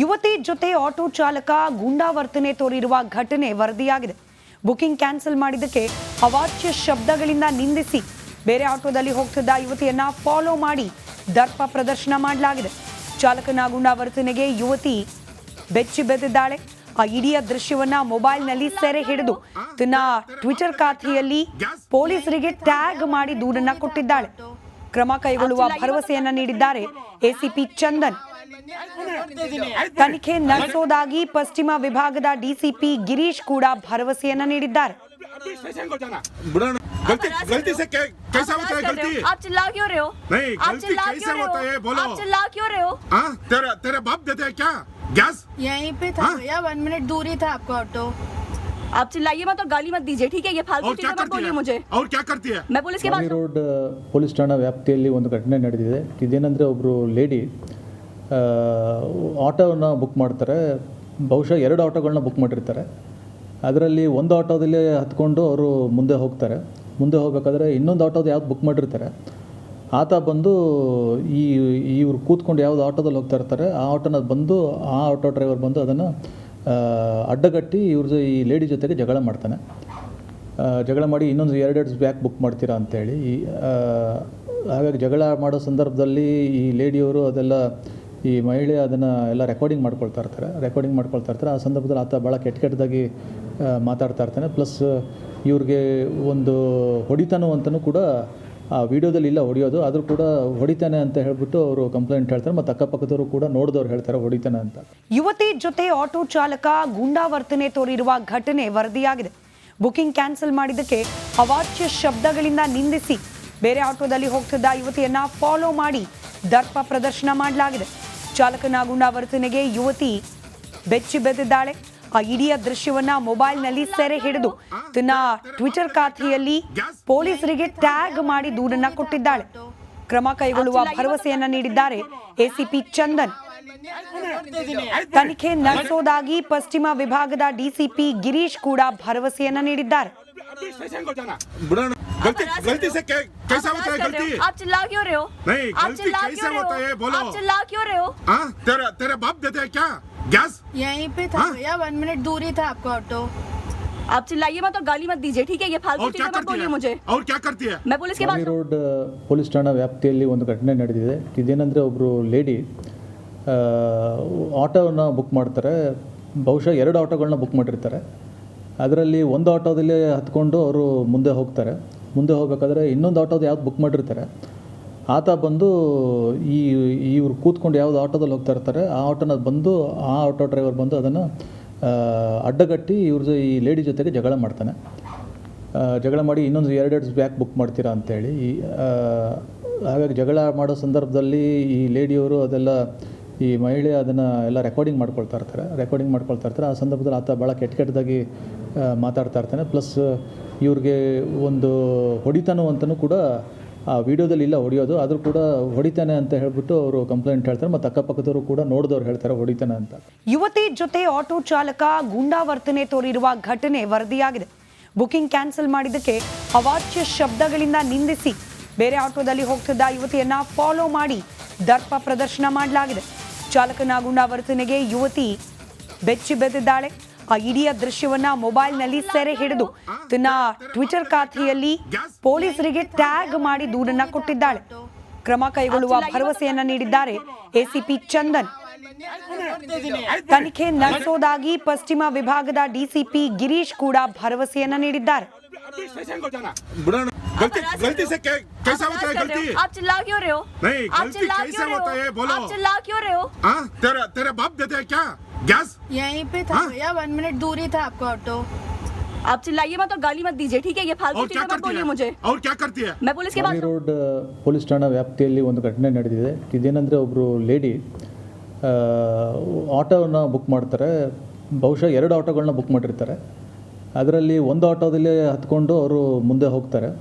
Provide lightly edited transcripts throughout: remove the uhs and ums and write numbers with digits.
ಯುವತಿ ಜೊತೆ ಆಟೋ ಚಾಲಕ ಗೂಂಡಾವರ್ತನೆ ತೋರಿರುವ ಘಟನೆ ವರದಿಯಾಗಿದೆ. ಬುಕಿಂಗ್ ಕ್ಯಾನ್ಸಲ್ ಮಾಡಿದ್ದಕ್ಕೆ ಅವಾಚ್ಯ ಶಬ್ದಗಳಿಂದ ನಿಂದಿಸಿ ಬೇರೆ ಆಟೋದಲ್ಲಿ ಹೋಗ್ತಿದ್ದ ಯುವತಿಯನ್ನ ಫಾಲೋ ಮಾಡಿ ದರ್ಪ ಪ್ರದರ್ಶನ ಮಾಡಲಾಗಿದೆ. ಚಾಲಕನ ಗೂಂಡಾವರ್ತನೆಗೆ ಯುವತಿ ಬೆಚ್ಚಿ ಬೆದ್ದಿದ್ದಾಳೆ. ಆ ಇಡೀ ದೃಶ್ಯವನ್ನ ಮೊಬೈಲ್ನಲ್ಲಿ ಸೆರೆ ಹಿಡಿದು ತನ್ನ ಟ್ವಿಟರ್ ಖಾತೆಯಲ್ಲಿ ಪೊಲೀಸರಿಗೆ ಟ್ಯಾಗ್ ಮಾಡಿ ದೂರನ್ನ ಕೊಟ್ಟಿದ್ದಾಳೆ. ಕ್ರಮ ಕೈಗೊಳ್ಳುವ ಭರವಸೆಯನ್ನ ನೀಡಿದ್ದಾರೆ ಎಸಿಪಿ ಚಂದನ್. ತನಿಖೆ ನಡೆಸೋದಾಗಿ ಪಶ್ಚಿಮ ವಿಭಾಗದ ಡಿಸಿಪಿ ಗಿರೀಶ್ ಕೂಡ ಭರವಸೆಯನ್ನ ನೀಡಿದ್ದಾರೆ. गलती से कैसा होता है गलती? आप चिल्ला क्यों रहे हो? नहीं, गलती कैसे होता है बोलो? आप चिल्ला क्यों रहे हो? हाँ, तेरा बाप देते हैं क्या गैस? यहीं पे था भैया, 1 मिनट दूर ही था आपका ऑटो. आप चिल्लाइए मत और गाली मत दीजिए, ठीक है? ये फालतू और क्या चीजें मत करती बोलिए है? मुझे. और क्या करती है? मैं पुलिस के पास ರೋಡ್ ಪೊಲೀಸ್ ಠಾಣಾ ವ್ಯಾಪ್ತಿಯಲ್ಲಿ ಒಂದು ಘಟನೆ ನಡೆದಿದೆ. ಇದೇನೆಂದರೆ ಒಬ್ಬರು ಲೇಡಿ ಆಟೋವನ್ನು ಬುಕ್ ಮಾಡ್ತಾರೆ. ಬಹುಶಃ 2 ಆಟೋಗಳನ್ನ ಬುಕ್ ಮಾಡಿರ್ತಾರೆ. ಅದರಲ್ಲಿ ಒಂದು ಆಟೋದಲ್ಲಿ ಹತ್ಕೊಂಡು ಅವರು ಮುಂದೆ ಹೋಗ್ತಾರೆ. ಮುಂದೆ ಹೋಗಬೇಕಾದ್ರೆ ಇನ್ನೊಂದು ಆಟೋದು ಯಾವ್ದು ಬುಕ್ ಮಾಡಿರ್ತಾರೆ ಆತ ಬಂದು ಇವ್ರು ಕೂತ್ಕೊಂಡು ಯಾವ್ದು ಆಟೋದಲ್ಲಿ ಹೋಗ್ತಾ ಇರ್ತಾರೆ ಆ ಆಟೋನ ಬಂದು ಆ ಆಟೋ ಡ್ರೈವರ್ ಬಂದು ಅದನ್ನು ಅಡ್ಡಗಟ್ಟಿ ಇವ್ರದ್ದು ಈ ಲೇಡಿ ಜೊತೆಗೆ ಜಗಳ ಮಾಡ್ತಾನೆ. ಜಗಳ ಮಾಡಿ ಇನ್ನೊಂದು 2 ಬ್ಯಾಕ್ ಬುಕ್ ಮಾಡ್ತೀರಾ ಅಂತೇಳಿ. ಹಾಗಾಗಿ ಜಗಳ ಮಾಡೋ ಸಂದರ್ಭದಲ್ಲಿ ಈ ಲೇಡಿಯವರು ಅದೆಲ್ಲ ಈ ಮಹಿಳೆ ಅದನ್ನು ಎಲ್ಲ ರೆಕಾರ್ಡಿಂಗ್ ಮಾಡ್ಕೊಳ್ತಾ ಇರ್ತಾರೆ. ಆ ಸಂದರ್ಭದಲ್ಲಿ ಆತ ಭಾಳ ಕೆಟ್ಟದಾಗಿ ಮಾತಾಡ್ತಾ ಇರ್ತಾನೆ. ಪ್ಲಸ್ ಇವ್ರಿಗೆ ಒಂದು ಹೊಡಿತಾನು ಅಂತಲೂ ಕೂಡ ಆ ವಿಡಿಯೋದಲ್ಲಿ ಇಲ್ಲ ಹೊಡೆಯೋದು, ಆದರೂ ಕೂಡ ಹೊಡಿತಾನೆ ಅಂತ ಹೇಳ್ಬಿಟ್ಟು ಅವರು ಕಂಪ್ಲೇಂಟ್ ಹೇಳ್ತಾರೆ. ಮತ್ತು ಅಕ್ಕಪಕ್ಕದವರು ಕೂಡ ನೋಡಿದವ್ರು ಹೇಳ್ತಾರೆ ಹೊಡಿತಾನೆ ಅಂತ. ಯುವತಿ ಜೊತೆ ಆಟೋ ಚಾಲಕ ಗೂಂಡಾವರ್ತನೆ ತೋರಿರುವ ಘಟನೆ ವರದಿಯಾಗಿದೆ. ಬುಕಿಂಗ್ ಕ್ಯಾನ್ಸಲ್ ಮಾಡಿದ್ದಕ್ಕೆ ಅವಾಚ್ಯ ಶಬ್ದಗಳಿಂದ ನಿಂದಿಸಿ ಬೇರೆ ಆಟೋದಲ್ಲಿ ಹೋಗ್ತಿದ್ದ ಯುವತಿಯನ್ನ ಫಾಲೋ ಮಾಡಿ ದರ್ಪ ಪ್ರದರ್ಶನ ಮಾಡಲಾಗಿದೆ. ಚಾಲಕನ ಗೂಂಡಾವರ್ತನೆಗೆ ಯುವತಿ ಬೆಚ್ಚಿ ಬೆದ್ದಿದ್ದಾಳೆ. ಆ ಇಡೀ ದೃಶ್ಯವನ್ನ ಮೊಬೈಲ್ನಲ್ಲಿ ಸೆರೆ ಹಿಡಿದು ತನ್ನ ಟ್ವಿಟರ್ ಖಾತೆಯಲ್ಲಿ ಪೊಲೀಸರಿಗೆ ಟ್ಯಾಗ್ ಮಾಡಿ ದೂರನ್ನ ಕೊಟ್ಟಿದ್ದಾಳೆ. ಕ್ರಮ ಕೈಗೊಳ್ಳುವ ಭರವಸೆಯನ್ನ ನೀಡಿದ್ದಾರೆ ಎಸಿಪಿ ಚಂದನ್. ತನಿಖೆ ನಡೆಸೋದಾಗಿ ಪಶ್ಚಿಮ ವಿಭಾಗದ ಡಿಸಿಪಿ ಗಿರೀಶ್ ಕೂಡ ಭರವಸೆಯನ್ನ ನೀಡಿದ್ದಾರೆ. गलती से कैसा होता है गलती? आप चिल्ला क्यों रहे हो? नहीं, गलती कैसे होता है बोलो? आप चिल्ला क्यों रहे हो? हाँ, तेरा बाप देते हैं क्या गैस? यहीं पे था भैया, 1 मिनट दूर ही था आपका ऑटो. आप चिल्लाइए मत और गाली मत दीजिए, ठीक है? ये फालतू और क्या चीजें मत करती बोलिए है? मुझे. और क्या करती है? मैं पुलिस के पास ರೋಡ್ ಪೊಲೀಸ್ ಠಾಣಾ ವ್ಯಾಪ್ತಿಯಲ್ಲಿ ಒಂದು ಘಟನೆ ನಡೆದಿದೆ. ಇದೇನೆಂದರೆ ಒಬ್ಬರು ಲೇಡಿ ಆಟೋವನ್ನು ಬುಕ್ ಮಾಡ್ತಾರೆ. ಬಹುಶಃ 2 ಆಟೋಗಳನ್ನ ಬುಕ್ ಮಾಡಿರ್ತಾರೆ. ಅದರಲ್ಲಿ ಒಂದು ಆಟೋದಲ್ಲಿ ಹತ್ಕೊಂಡು ಅವರು ಮುಂದೆ ಹೋಗಬೇಕಾದ್ರೆ ಇನ್ನೊಂದು ಆಟೋದು ಯಾವ್ದು ಬುಕ್ ಮಾಡಿರ್ತಾರೆ ಆತ ಬಂದು ಇವ್ರು ಕೂತ್ಕೊಂಡು ಯಾವ್ದು ಆಟೋದಲ್ಲಿ ಹೋಗ್ತಾ ಇರ್ತಾರೆ ಆ ಆಟೋನ ಬಂದು ಆ ಆಟೋ ಡ್ರೈವರ್ ಬಂದು ಅದನ್ನು ಅಡ್ಡಗಟ್ಟಿ ಇವ್ರದ್ದು ಈ ಲೇಡಿ ಜೊತೆಗೆ ಜಗಳ ಮಾಡ್ತಾನೆ. ಜಗಳ ಮಾಡಿ ಇನ್ನೊಂದು 2 ಬ್ಯಾಕ್ ಬುಕ್ ಮಾಡ್ತೀರಾ ಅಂತೇಳಿ. ಹಾಗಾಗಿ ಜಗಳ ಮಾಡೋ ಸಂದರ್ಭದಲ್ಲಿ ಈ ಲೇಡಿಯವರು ಅದೆಲ್ಲ ಈ ಮಹಿಳೆ ಅದನ್ನು ಎಲ್ಲ ರೆಕಾರ್ಡಿಂಗ್ ಮಾಡ್ಕೊಳ್ತಾ ಇರ್ತಾರೆ. ಆ ಸಂದರ್ಭದಲ್ಲಿ ಆತ ಭಾಳ ಕೆಟ್ಟದಾಗಿ ಮಾತಾಡ್ತಾ ಇರ್ತಾನೆ. ಪ್ಲಸ್ ಇವ್ರಿಗೆ ಒಂದು ಹೊಡಿತಾನು ಅಂತಲೂ ಕೂಡ ಆ ವಿಡಿಯೋದಲ್ಲಿ ಇಲ್ಲ ಹೊಡೆಯೋದು, ಆದರೂ ಕೂಡ ಹೊಡಿತಾನೆ ಅಂತ ಹೇಳ್ಬಿಟ್ಟು ಅವರು ಕಂಪ್ಲೇಂಟ್ ಹೇಳ್ತಾರೆ. ಮತ್ತು ಅಕ್ಕಪಕ್ಕದವರು ಕೂಡ ನೋಡಿದವ್ರು ಹೇಳ್ತಾರೆ ಹೊಡಿತಾನೆ ಅಂತ. ಯುವತಿ ಜೊತೆ ಆಟೋ ಚಾಲಕ ಗೂಂಡಾವರ್ತನೆ ತೋರಿರುವ ಘಟನೆ ವರದಿಯಾಗಿದೆ. ಬುಕಿಂಗ್ ಕ್ಯಾನ್ಸಲ್ ಮಾಡಿದ್ದಕ್ಕೆ ಅವಾಚ್ಯ ಶಬ್ದಗಳಿಂದ ನಿಂದಿಸಿ ಬೇರೆ ಆಟೋದಲ್ಲಿ ಹೋಗ್ತಿದ್ದ ಯುವತಿಯನ್ನ ಫಾಲೋ ಮಾಡಿ ದರ್ಪ ಪ್ರದರ್ಶನ ಮಾಡಲಾಗಿದೆ. ಚಾಲಕನ ಗೂಂಡಾವರ್ತನೆಗೆ ಯುವತಿ ಬೆಚ್ಚಿ ಬೆದ್ದಿದ್ದಾಳೆ. ಆ ಇಡೀ ದೃಶ್ಯವನ್ನ ಮೊಬೈಲ್ನಲ್ಲಿ ಸೆರೆ ಹಿಡಿದು ತನ್ನ ಟ್ವಿಟರ್ ಖಾತೆಯಲ್ಲಿ ಪೊಲೀಸರಿಗೆ ಟ್ಯಾಗ್ ಮಾಡಿ ದೂರನ್ನ ಕೊಟ್ಟಿದ್ದಾಳೆ. ಕ್ರಮ ಕೈಗೊಳ್ಳುವ ಭರವಸೆಯನ್ನ ನೀಡಿದ್ದಾರೆ ಎಸಿಪಿ ಚಂದನ್. ತನಿಖೆ ನಡೆಸೋದಾಗಿ ಪಶ್ಚಿಮ ವಿಭಾಗದ ಡಿಸಿಪಿ ಗಿರೀಶ್ ಕೂಡ ಭರವಸೆಯನ್ನ ನೀಡಿದ್ದಾರೆ. गलती से कैसा होता है गलती? आप चिल्ला क्यों रहे हो? नहीं, आप गलती चिल्ला कैसे क्यों रहे होता है हो? बोलो? आप चिल्ला क्यों रहे हो? हाँ, तेरा बाप देते हैं क्या गैस? यहीं पे था भैया, 1 मिनट दूर ही था आपका ऑटो. आप चिल्लाइए मत और गाली मत दीजिए, ठीक है? ये फालतू और क्या चीजें मत करती बोलिए है? मुझे. और क्या करती है? मैं पुलिस के पास ರೋಡ್ ಪೊಲೀಸ್ ಠಾಣಾ ವ್ಯಾಪ್ತಿಯಲ್ಲಿ ಒಂದು ಘಟನೆ ನಡೆದಿದೆ. ಇದೇನೆಂದರೆ ಒಬ್ಬರು ಲೇಡಿ ಆಟೋವನ್ನು ಬುಕ್ ಮಾಡ್ತಾರೆ. ಬಹುಶಃ 2 ಆಟೋಗಳನ್ನ ಬುಕ್ ಮಾಡಿರ್ತಾರೆ. ಅದರಲ್ಲಿ ಒಂದು ಆಟೋದಲ್ಲಿ ಹತ್ಕೊಂಡು ಅವರು ಮುಂದೆ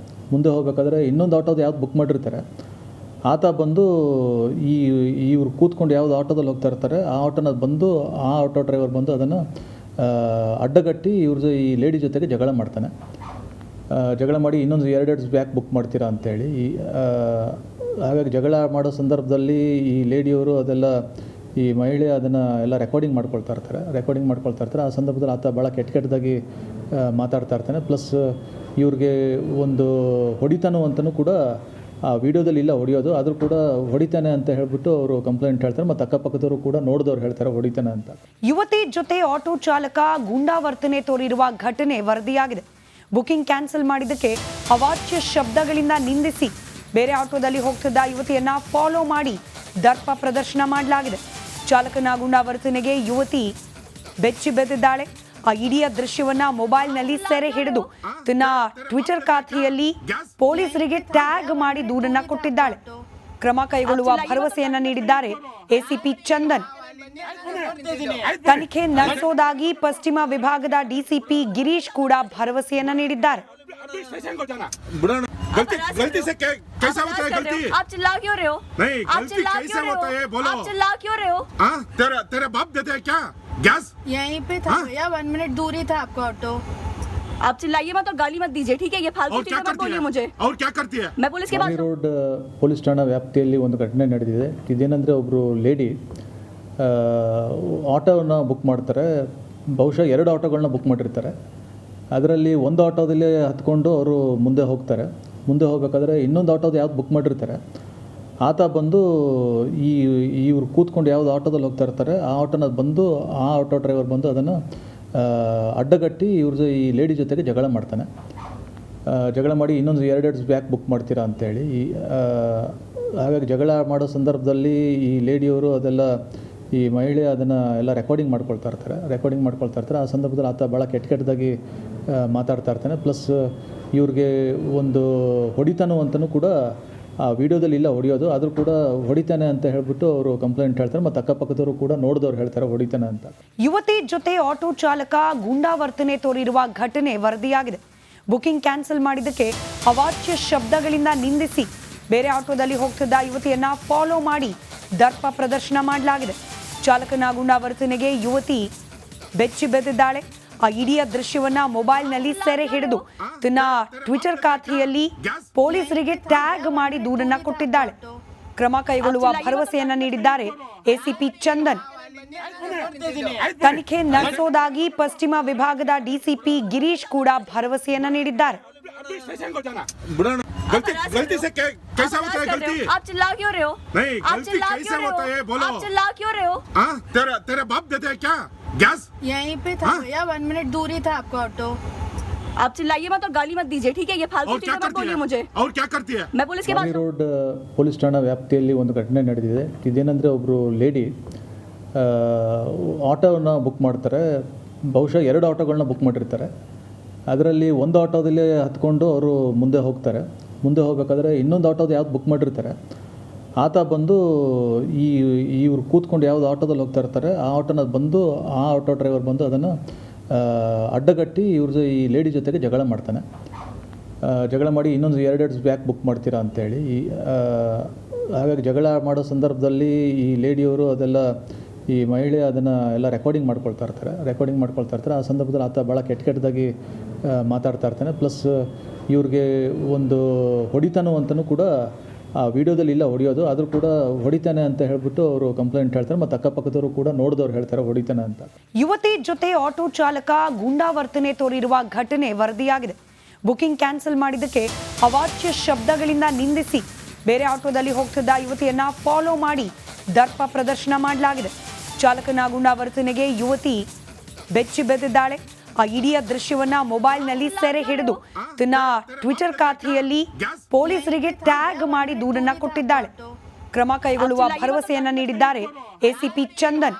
ಹೋಗಬೇಕಾದ್ರೆ ಇನ್ನೊಂದು ಆಟೋದು ಯಾವ್ದು ಬುಕ್ ಮಾಡಿರ್ತಾರೆ ಆತ ಬಂದು ಇವ್ರು ಕೂತ್ಕೊಂಡು ಯಾವ್ದು ಆಟೋದಲ್ಲಿ ಹೋಗ್ತಾ ಇರ್ತಾರೆ ಆ ಆಟೋನ ಬಂದು ಆ ಆಟೋ ಡ್ರೈವರ್ ಬಂದು ಅದನ್ನು ಅಡ್ಡಗಟ್ಟಿ ಇವ್ರದ್ದು ಈ ಲೇಡಿ ಜೊತೆಗೆ ಜಗಳ ಮಾಡ್ತಾನೆ. ಜಗಳ ಮಾಡಿ ಇನ್ನೊಂದು 2 ಬ್ಯಾಕ್ ಬುಕ್ ಮಾಡ್ತೀರಾ ಅಂತೇಳಿ. ಹಾಗಾಗಿ ಜಗಳ ಮಾಡೋ ಸಂದರ್ಭದಲ್ಲಿ ಈ ಲೇಡಿಯವರು ಅದೆಲ್ಲ ಈ ಮಹಿಳೆ ಅದನ್ನು ಎಲ್ಲ ರೆಕಾರ್ಡಿಂಗ್ ಮಾಡ್ಕೊಳ್ತಾ ಇರ್ತಾರೆ. ಆ ಸಂದರ್ಭದಲ್ಲಿ ಆತ ಭಾಳ ಕೆಟ್ಟದಾಗಿ ಮಾತಾಡ್ತಾ ಇರ್ತಾನೆ. ಪ್ಲಸ್ ಇವ್ರಿಗೆ ಒಂದು ಹೊಡಿತಾನೋ ಅಂತಲೂ ಕೂಡ ಆ ವಿಡಿಯೋದಲ್ಲಿ ಇಲ್ಲ ಹೊಡೆಯೋದು, ಆದರೂ ಕೂಡ ಹೊಡಿತಾನೆ ಅಂತ ಹೇಳ್ಬಿಟ್ಟು ಅವರು ಕಂಪ್ಲೇಂಟ್ ಹೇಳ್ತಾರೆ. ಮತ್ತು ಅಕ್ಕಪಕ್ಕದವರು ಕೂಡ ನೋಡಿದವ್ರು ಹೇಳ್ತಾರೆ ಹೊಡಿತಾನೆ ಅಂತ. ಯುವತಿ ಜೊತೆ ಆಟೋ ಚಾಲಕ ಗೂಂಡಾವರ್ತನೆ ತೋರಿರುವ ಘಟನೆ ವರದಿಯಾಗಿದೆ. ಬುಕಿಂಗ್ ಕ್ಯಾನ್ಸಲ್ ಮಾಡಿದ್ದಕ್ಕೆ ಅವಾಚ್ಯ ಶಬ್ದಗಳಿಂದ ನಿಂದಿಸಿ ಬೇರೆ ಆಟೋದಲ್ಲಿ ಹೋಗ್ತಿದ್ದ ಯುವತಿಯನ್ನ ಫಾಲೋ ಮಾಡಿ ದರ್ಪ ಪ್ರದರ್ಶನ ಮಾಡಲಾಗಿದೆ. ಚಾಲಕನ ಗೂಂಡಾವರ್ತನೆಗೆ ಯುವತಿ ಬೆಚ್ಚಿ ಬೆದ್ದಿದ್ದಾಳೆ. ಆ ಇಡೀ ದೃಶ್ಯವನ್ನ ಮೊಬೈಲ್ನಲ್ಲಿ ಸೆರೆ ಹಿಡಿದು ತನ್ನ ಟ್ವಿಟರ್ ಖಾತೆಯಲ್ಲಿ ಪೊಲೀಸರಿಗೆ ಟ್ಯಾಗ್ ಮಾಡಿ ದೂರನ್ನ ಕೊಟ್ಟಿದ್ದಾಳೆ. ಕ್ರಮ ಕೈಗೊಳ್ಳುವ ಭರವಸೆಯನ್ನ ನೀಡಿದ್ದಾರೆ ಎಸಿಪಿ ಚಂದನ್. ತನಿಖೆ ನಡೆಸೋದಾಗಿ ಪಶ್ಚಿಮ ವಿಭಾಗದ ಡಿಸಿಪಿ ಗಿರೀಶ್ ಕೂಡ ಭರವಸೆಯನ್ನ ನೀಡಿದ್ದಾರೆ. गलती से कैसा होता है गलती? आप चिल्ला क्यों रहे हो? नहीं, आप गलती चिल्ला कैसे क्यों रहे होता हो? है? बोलो। आप चिल्ला क्यों रहे हो? हाँ, तेरे बाप देते हैं क्या गैस? यहीं पे था भैया, 1 मिनट दूर ही था आपका ऑटो। आप चिल्लाइए मत और गाली मत दीजिए, ठीक है? ये फालतू और क्या चीजें मत करती बोलिए है? मुझे। और क्या करती है? मैं पुलिस के पास ರೋಡ್ ಪೊಲೀಸ್ ಠಾಣಾ ವ್ಯಾಪ್ತಿಯಲ್ಲಿ ಒಂದು ಘಟನೆ ನಡೆದಿದೆ. ಇದೇನೆಂದರೆ ಒಬ್ಬರು ಲೇಡಿ ಆಟೋವನ್ನು ಬುಕ್ ಮಾಡ್ತಾರೆ. ಬಹುಶಃ 2 ಆಟೋಗಳನ್ನ ಬುಕ್ ಮಾಡಿರ್ತಾರೆ. ಅದರಲ್ಲಿ ಒಂದು ಆಟೋದಲ್ಲಿ ಹತ್ಕೊಂಡು ಅವರು ಮುಂದೆ ಹೋಗಬೇಕಾದ್ರೆ ಇನ್ನೊಂದು ಆಟೋದು ಯಾವ್ದು ಬುಕ್ ಮಾಡಿರ್ತಾರೆ ಆತ ಬಂದು ಇವ್ರು ಕೂತ್ಕೊಂಡು ಯಾವ್ದು ಆಟೋದಲ್ಲಿ ಹೋಗ್ತಾ ಇರ್ತಾರೆ ಆ ಆಟೋನ ಬಂದು ಆ ಆಟೋ ಡ್ರೈವರ್ ಬಂದು ಅದನ್ನು ಅಡ್ಡಗಟ್ಟಿ ಇವ್ರದ್ದು ಈ ಲೇಡಿ ಜೊತೆಗೆ ಜಗಳ ಮಾಡ್ತಾನೆ. ಜಗಳ ಮಾಡಿ ಇನ್ನೊಂದು 2 ಬ್ಯಾಕ್ ಬುಕ್ ಮಾಡ್ತೀರಾ ಅಂತೇಳಿ. ಹಾಗಾಗಿ ಜಗಳ ಮಾಡೋ ಸಂದರ್ಭದಲ್ಲಿ ಈ ಲೇಡಿಯವರು ಅದೆಲ್ಲ ಈ ಮಹಿಳೆ ಅದನ್ನು ಎಲ್ಲ ರೆಕಾರ್ಡಿಂಗ್ ಮಾಡ್ಕೊಳ್ತಾ ಇರ್ತಾರೆ. ಆ ಸಂದರ್ಭದಲ್ಲಿ ಆತ ಭಾಳ ಕೆಟ್ಟದಾಗಿ ಮಾತಾಡ್ತಾ ಇರ್ತಾನೆ. ಪ್ಲಸ್ ಇವ್ರಿಗೆ ಒಂದು ಹೊಡಿತಾನೋ ಅಂತಲೂ ಕೂಡ ಆ ವಿಡಿಯೋದಲ್ಲಿ ಇಲ್ಲ ಹೊಡೆಯೋದು, ಆದರೂ ಕೂಡ ಹೊಡಿತಾನೆ ಅಂತ ಹೇಳ್ಬಿಟ್ಟು ಅವರು ಕಂಪ್ಲೇಂಟ್ ಹೇಳ್ತಾರೆ. ಮತ್ತು ಅಕ್ಕಪಕ್ಕದವರು ಕೂಡ ನೋಡಿದವ್ರು ಹೇಳ್ತಾರೆ ಹೊಡಿತಾನೆ ಅಂತ. ಯುವತಿ ಜೊತೆ ಆಟೋ ಚಾಲಕ ಗೂಂಡಾವರ್ತನೆ ತೋರಿರುವ ಘಟನೆ ವರದಿಯಾಗಿದೆ. ಬುಕಿಂಗ್ ಕ್ಯಾನ್ಸಲ್ ಮಾಡಿದ್ದಕ್ಕೆ ಅವಾಚ್ಯ ಶಬ್ದಗಳಿಂದ ನಿಂದಿಸಿ ಬೇರೆ ಆಟೋದಲ್ಲಿ ಹೋಗ್ತಿದ್ದ ಯುವತಿಯನ್ನ ಫಾಲೋ ಮಾಡಿ ದರ್ಪ ಪ್ರದರ್ಶನ ಮಾಡಲಾಗಿದೆ. ಚಾಲಕನ ಗೂಂಡಾವರ್ತನೆಗೆ ಯುವತಿ ಬೆಚ್ಚಿ ಬೆದ್ದಿದ್ದಾಳೆ. ಆ ಇಡೀ ದೃಶ್ಯವನ್ನ ಮೊಬೈಲ್ನಲ್ಲಿ ಸೆರೆ ಹಿಡಿದು ತನ್ನ ಟ್ವಿಟರ್ ಖಾತೆಯಲ್ಲಿ ಪೊಲೀಸರಿಗೆ ಟ್ಯಾಗ್ ಮಾಡಿ ದೂರನ್ನ ಕೊಟ್ಟಿದ್ದಾಳೆ. ಕ್ರಮ ಕೈಗೊಳ್ಳುವ ಭರವಸೆಯನ್ನ ನೀಡಿದ್ದಾರೆ ಎಸಿಪಿ ಚಂದನ್. ತನಿಖೆ ನಡೆಸೋದಾಗಿ ಪಶ್ಚಿಮ ವಿಭಾಗದ ಡಿಸಿಪಿ ಗಿರೀಶ್ ಕೂಡ ಭರವಸೆಯನ್ನ ನೀಡಿದ್ದಾರೆ. गलती से कैसा होता है गलती? आप चिल्ला क्यों रहे हो? नहीं, आप गलती चिल्ला कैसे क्यों रहे होता है? हो? बोलो। आप चिल्ला क्यों रहे हो? हाँ, तेरे बाप देते हैं क्या गैस? यहीं पे था भैया, 1 मिनट दूर ही था आपका ऑटो। आप चिल्लाइए मत और गाली मत दीजिए, ठीक है? ये फालतू और क्या चीजें मत करती बोलिए है? मुझे। और क्या करती है? मैं पुलिस के पास ರೋಡ್ ಪೊಲೀಸ್ ಠಾಣಾ ವ್ಯಾಪ್ತಿಯಲ್ಲಿ ಒಂದು ಘಟನೆ ನಡೆದಿದೆ. ಇದೇನೆಂದರೆ ಒಬ್ಬರು ಲೇಡಿ ಆಟೋವನ್ನು ಬುಕ್ ಮಾಡ್ತಾರೆ. ಬಹುಶಃ 2 ಆಟೋಗಳನ್ನ ಬುಕ್ ಮಾಡಿರ್ತಾರೆ. ಅದರಲ್ಲಿ ಒಂದು ಆಟೋದಲ್ಲಿ ಹತ್ಕೊಂಡು ಅವರು ಮುಂದೆ ಹೋಗಬೇಕಾದ್ರೆ ಇನ್ನೊಂದು ಆಟೋದು ಯಾವ್ದು ಬುಕ್ ಮಾಡಿರ್ತಾರೆ ಆತ ಬಂದು ಇವ್ರು ಕೂತ್ಕೊಂಡು ಯಾವ್ದು ಆಟೋದಲ್ಲಿ ಹೋಗ್ತಾ ಇರ್ತಾರೆ ಆ ಆಟೋನ ಬಂದು ಆ ಆಟೋ ಡ್ರೈವರ್ ಬಂದು ಅದನ್ನು ಅಡ್ಡಗಟ್ಟಿ ಇವ್ರದ್ದು ಈ ಲೇಡಿ ಜೊತೆಗೆ ಜಗಳ ಮಾಡ್ತಾನೆ. ಜಗಳ ಮಾಡಿ ಇನ್ನೊಂದು 2 ಬ್ಯಾಕ್ ಬುಕ್ ಮಾಡ್ತೀರಾ ಅಂತೇಳಿ. ಹಾಗಾಗಿ ಜಗಳ ಮಾಡೋ ಸಂದರ್ಭದಲ್ಲಿ ಈ ಲೇಡಿಯವರು ಅದೆಲ್ಲ ಈ ಮಹಿಳೆ ಅದನ್ನು ಎಲ್ಲ ರೆಕಾರ್ಡಿಂಗ್ ಮಾಡ್ಕೊಳ್ತಾ ಇರ್ತಾರೆ. ಆ ಸಂದರ್ಭದಲ್ಲಿ ಆತ ಭಾಳ ಕೆಟ್ಟದಾಗಿ ಮಾತಾಡ್ತಾ ಇರ್ತಾನೆ. ಪ್ಲಸ್ ಇವ್ರಿಗೆ ಒಂದು ಹೊಡಿತಾನೋ ಅಂತಲೂ ಕೂಡ ಆ ವಿಡಿಯೋದಲ್ಲಿ ಇಲ್ಲ ಹೊಡೆಯೋದು, ಆದರೂ ಕೂಡ ಹೊಡಿತಾನೆ ಅಂತ ಹೇಳ್ಬಿಟ್ಟು ಅವರು ಕಂಪ್ಲೇಂಟ್ ಹೇಳ್ತಾರೆ. ಮತ್ತು ಅಕ್ಕಪಕ್ಕದವರು ಕೂಡ ನೋಡಿದವ್ರು ಹೇಳ್ತಾರೆ ಹೊಡಿತಾನೆ ಅಂತ. ಯುವತಿ ಜೊತೆ ಆಟೋ ಚಾಲಕ ಗೂಂಡಾವರ್ತನೆ ತೋರಿರುವ ಘಟನೆ ವರದಿಯಾಗಿದೆ. ಬುಕಿಂಗ್ ಕ್ಯಾನ್ಸಲ್ ಮಾಡಿದ್ದಕ್ಕೆ ಅವಾಚ್ಯ ಶಬ್ದಗಳಿಂದ ನಿಂದಿಸಿ ಬೇರೆ ಆಟೋದಲ್ಲಿ ಹೋಗ್ತಿದ್ದ ಯುವತಿಯನ್ನ ಫಾಲೋ ಮಾಡಿ ದರ್ಪ ಪ್ರದರ್ಶನ ಮಾಡಲಾಗಿದೆ. ಚಾಲಕನ ಗೂಂಡಾವರ್ತನೆಗೆ ಯುವತಿ ಬೆಚ್ಚಿ ಬೆದ್ದಿದ್ದಾಳೆ. ಆ ಇಡೀ ದೃಶ್ಯವನ್ನ ಮೊಬೈಲ್ನಲ್ಲಿ ಸೆರೆ ಹಿಡಿದು ತನ್ನ ಟ್ವಿಟರ್ ಖಾತೆಯಲ್ಲಿ ಪೊಲೀಸರಿಗೆ ಟ್ಯಾಗ್ ಮಾಡಿ ದೂರನ್ನ ಕೊಟ್ಟಿದ್ದಾಳೆ. ಕ್ರಮ ಕೈಗೊಳ್ಳುವ ಭರವಸೆಯನ್ನ ನೀಡಿದ್ದಾರೆ ಎಸಿಪಿ ಚಂದನ್.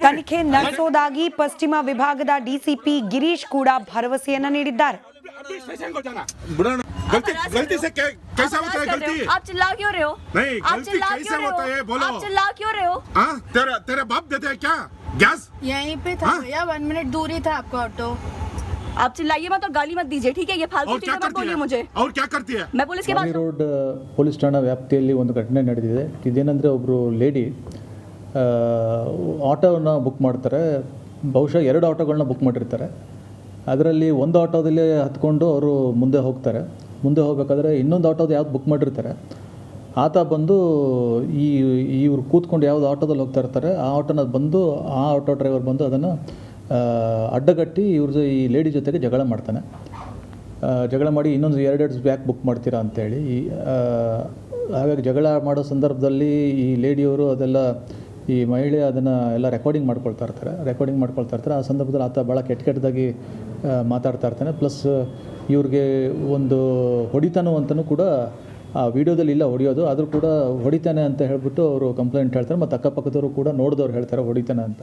ತನಿಖೆ ನಡೆಸೋದಾಗಿ ಪಶ್ಚಿಮ ವಿಭಾಗದ ಡಿಸಿಪಿ ಗಿರೀಶ್ ಕೂಡ ಭರವಸೆಯನ್ನ ನೀಡಿದ್ದಾರೆ. गलती से कैसा होता है गलती? आप चिल्ला क्यों रहे हो? नहीं, आप गलती चिल्ला कैसे क्यों रहे होता हो? है? बोलो। आप चिल्ला क्यों रहे हो? हाँ, तेरे बाप देते हैं क्या गैस? यहीं पे था भैया, 1 मिनट दूर ही था आपका ऑटो। आप चिल्लाइए मत और गाली मत दीजिए, ठीक है? ये फालतू और क्या चीजें मत करती बोलिए है? मुझे। और क्या करती है? मैं पुलिस के पास ರೋಡ್ ಪೊಲೀಸ್ ಠಾಣಾ ವ್ಯಾಪ್ತಿಯಲ್ಲಿ ಒಂದು ಘಟನೆ ನಡೆದಿದೆ. ಇದೇನೆಂದರೆ ಒಬ್ಬರು ಲೇಡಿ ಆಟೋವನ್ನು ಬುಕ್ ಮಾಡ್ತಾರೆ. ಬಹುಶಃ 2 ಆಟೋಗಳನ್ನ ಬುಕ್ ಮಾಡಿರ್ತಾರೆ. ಅದರಲ್ಲಿ ಒಂದು ಆಟೋದಲ್ಲಿ ಹತ್ಕೊಂಡು ಅವರು ಮುಂದೆ ಹೋಗಬೇಕಾದ್ರೆ ಇನ್ನೊಂದು ಆಟೋದು ಯಾವ್ದು ಬುಕ್ ಮಾಡಿರ್ತಾರೆ ಆತ ಬಂದು ಇವ್ರು ಕೂತ್ಕೊಂಡು ಯಾವುದು ಆಟೋದಲ್ಲಿ ಹೋಗ್ತಾ ಇರ್ತಾರೆ ಆ ಆಟೋನ ಬಂದು ಆ ಆಟೋ ಡ್ರೈವರ್ ಬಂದು ಅದನ್ನು ಅಡ್ಡಗಟ್ಟಿ ಇವ್ರದ್ದು ಈ ಲೇಡಿ ಜೊತೆಗೆ ಜಗಳ ಮಾಡ್ತಾನೆ. ಜಗಳ ಮಾಡಿ ಇನ್ನೊಂದು 2 ಬ್ಯಾಕ್ ಬುಕ್ ಮಾಡ್ತೀರಾ ಅಂತೇಳಿ. ಹಾಗಾಗಿ ಜಗಳ ಮಾಡೋ ಸಂದರ್ಭದಲ್ಲಿ ಈ ಲೇಡಿಯವರು ಅದೆಲ್ಲ ಈ ಮಹಿಳೆ ಅದನ್ನು ಎಲ್ಲ ರೆಕಾರ್ಡಿಂಗ್ ಮಾಡ್ಕೊಳ್ತಾ ಇರ್ತಾರೆ. ಆ ಸಂದರ್ಭದಲ್ಲಿ ಆತ ಭಾಳ ಕೆಟ್ಟದಾಗಿ ಮಾತಾಡ್ತಾ ಇರ್ತಾನೆ. ಪ್ಲಸ್ ಇವ್ರಿಗೆ ಒಂದು ಹೊಡಿತಾನು ಅಂತಲೂ ಕೂಡ ಆ ವಿಡಿಯೋದಲ್ಲಿ ಇಲ್ಲ ಹೊಡೆಯೋದು, ಆದರೂ ಕೂಡ ಹೊಡಿತಾನೆ ಅಂತ ಹೇಳ್ಬಿಟ್ಟು ಅವರು ಕಂಪ್ಲೇಂಟ್ ಹೇಳ್ತಾರೆ. ಮತ್ತು ಅಕ್ಕಪಕ್ಕದವರು ಕೂಡ ನೋಡಿದವ್ರು ಹೇಳ್ತಾರೆ ಹೊಡಿತಾನೆ ಅಂತ.